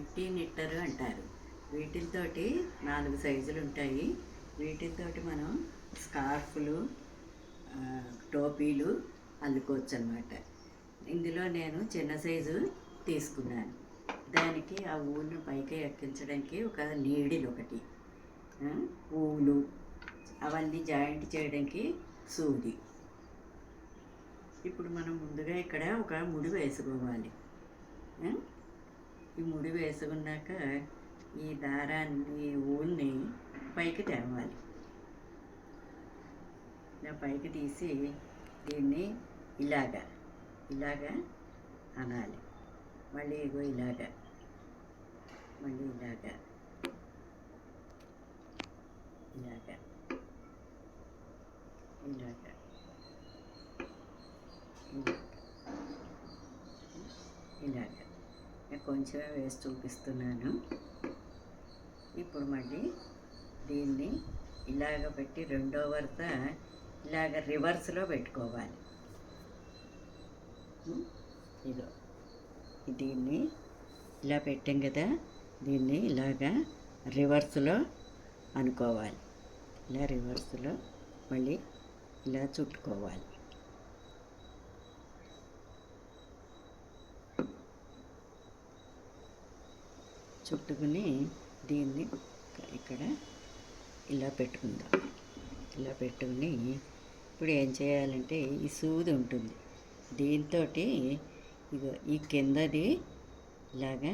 Nifty నిట్టరు అంటారు. వీటితోటి 4 సైజులు ఉంటాయి. వీటితోటి మనం స్కార్ఫ్లు, టోపీలు అల్లుకోవచ్చు అన్నమాట. ఇందులో నేను చిన్న సైజు తీసుకున్నాను. దానికి ఆ ఊలును పైకి ఎక్కించడానికి ఒక నీడిల్ ఒకటి, ఊలు అవన్నీ జాయింట్ చేయడానికి సూది. ఇప్పుడు మనం ముందుగా ఇక్కడ ఒక ముడి వేసుకోవాలి. ఈ ముడి వేసుకున్నాక ఈ దారాన్ని, ఊల్ని పైకి తేవాలి. ఇలా పైకి తీసి దీన్ని ఇలాగా అనాలి. మళ్ళీ ఇగో ఇలాగా, మళ్ళీ ఇలాగా ఇలాగా కొంచెం వేసి చూపిస్తున్నాను. ఇప్పుడు మళ్ళీ దీన్ని ఇలాగ పెట్టి రెండో వరుస ఇలాగ రివర్స్లో పెట్టుకోవాలి. ఇదో దీన్ని ఇలా పెట్టాం కదా, దీన్ని ఇలాగా రివర్స్లో అనుకోవాలి. ఇలా రివర్స్లో మళ్ళీ ఇలా చుట్టుకోవాలి. చుట్టుకుని దీన్ని ఇక్కడ ఇలా పెట్టుకుందాం. ఇలా పెట్టుకుని ఇప్పుడు ఏం చేయాలంటే ఈ సూది ఉంటుంది, దీంతో ఇగో ఈ కిందది ఇలాగా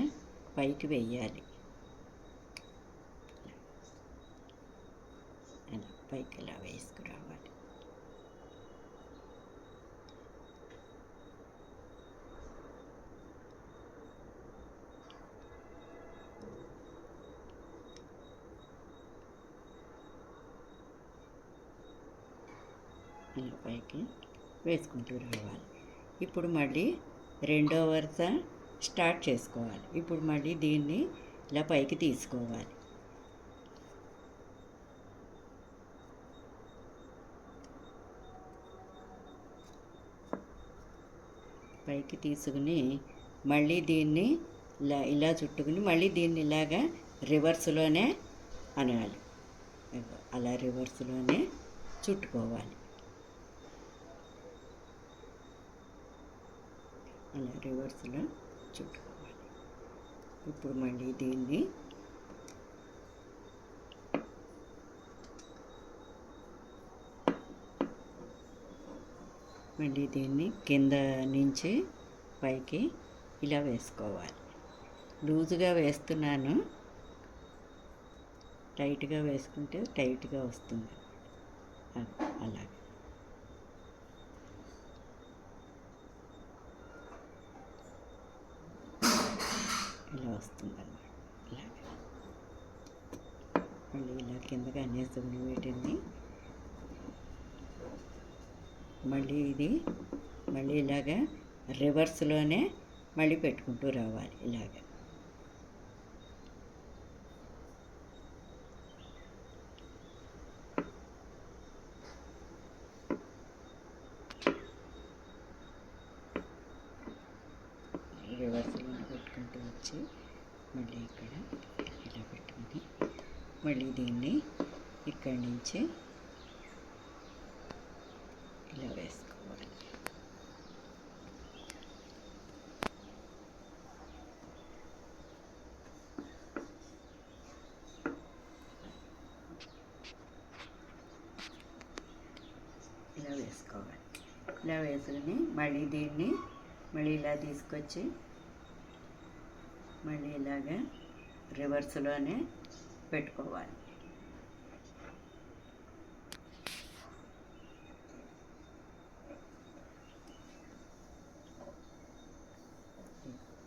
పైకి వెయ్యాలి. అలా పైకి ఇలా వేసుకురావాలి. ఇలా పైకి వేసుకుంటూ రావాలి. ఇప్పుడు మళ్ళీ రెండో వరుస స్టార్ట్ చేసుకోవాలి. ఇప్పుడు మళ్ళీ దీన్ని ఇలా పైకి తీసుకోవాలి. పైకి తీసుకుని మళ్ళీ దీన్ని ఇలా చుట్టుకుని మళ్ళీ దీన్ని ఇలాగా రివర్స్లోనే అనాలి. అలా రివర్స్లోనే చుట్టుకోవాలి. అలా రివర్స్లో చుట్టుకోవాలి. ఇప్పుడు మళ్ళీ దీన్ని కింద నుంచి పైకి ఇలా వేసుకోవాలి. లూజుగా వేస్తున్నాను, టైట్గా వేసుకుంటే టైట్గా వస్తుంది. అలాగే ఇలా వస్తుంది అన్నమాట. ఇలాగే మళ్ళీ ఇలా కిందకి అనేసుకుని వీటిని మళ్ళీ ఇలాగా రివర్స్లోనే మళ్ళీ పెట్టుకుంటూ రావాలి. ఇలాగా రివర్స్లోనే పెట్టుకుంటూ వచ్చి మళ్ళీ ఇక్కడ ఇలా పెట్టుకుని మళ్ళీ దీన్ని ఇక్కడి నుంచి ఇలా వేసుకోవాలి. ఇలా వేసుకోవాలి. ఇలా వేసుకుని మళ్ళీ దీన్ని మళ్ళీ ఇలా తీసుకొచ్చి మళ్ళీ ఇలాగా రివర్స్లోనే పెట్టుకోవాలి.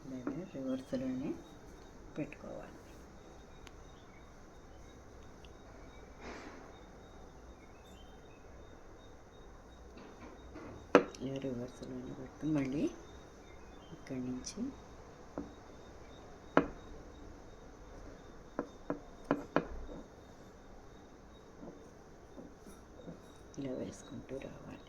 ఇలాగా రివర్స్లోనే పెట్టుకోవాలి. ఇలా రివర్స్లోనే పెట్టుకుని మళ్ళీ ఇక్కడి నుంచి ఇలా వేసుకుంటూ రావాలి.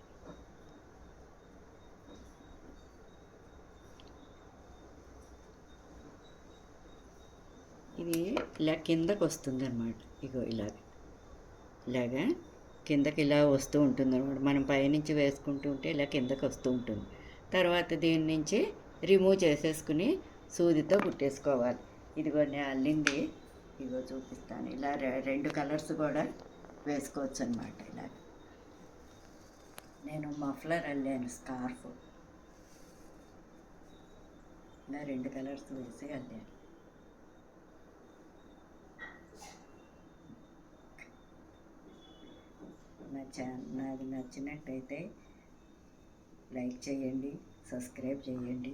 ఇలా కిందకు వస్తుంది అనమాట. ఇగో ఇలాగా కిందకి ఇలా వస్తూ ఉంటుంది అనమాట. మనం పైనుంచి వేసుకుంటూ ఉంటే ఇలా కిందకి వస్తూ ఉంటుంది. తర్వాత దీని నుంచి రిమూవ్ చేసేసుకుని సూదితో కుట్టేసుకోవాలి. ఇదిగో నేను అల్లింది, ఇగో చూపిస్తాను. ఇలా 2 కలర్స్ కూడా వేసుకోవచ్చు అనమాట. ఇలా నేను మఫ్లర్ అల్లాను, స్కార్ఫ్. ఇలా 2 కలర్స్ వేసి అల్లాను. నాది నచ్చినట్టయితే లైక్ చేయండి, సబ్స్క్రైబ్ చేయండి.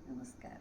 నమస్కారం.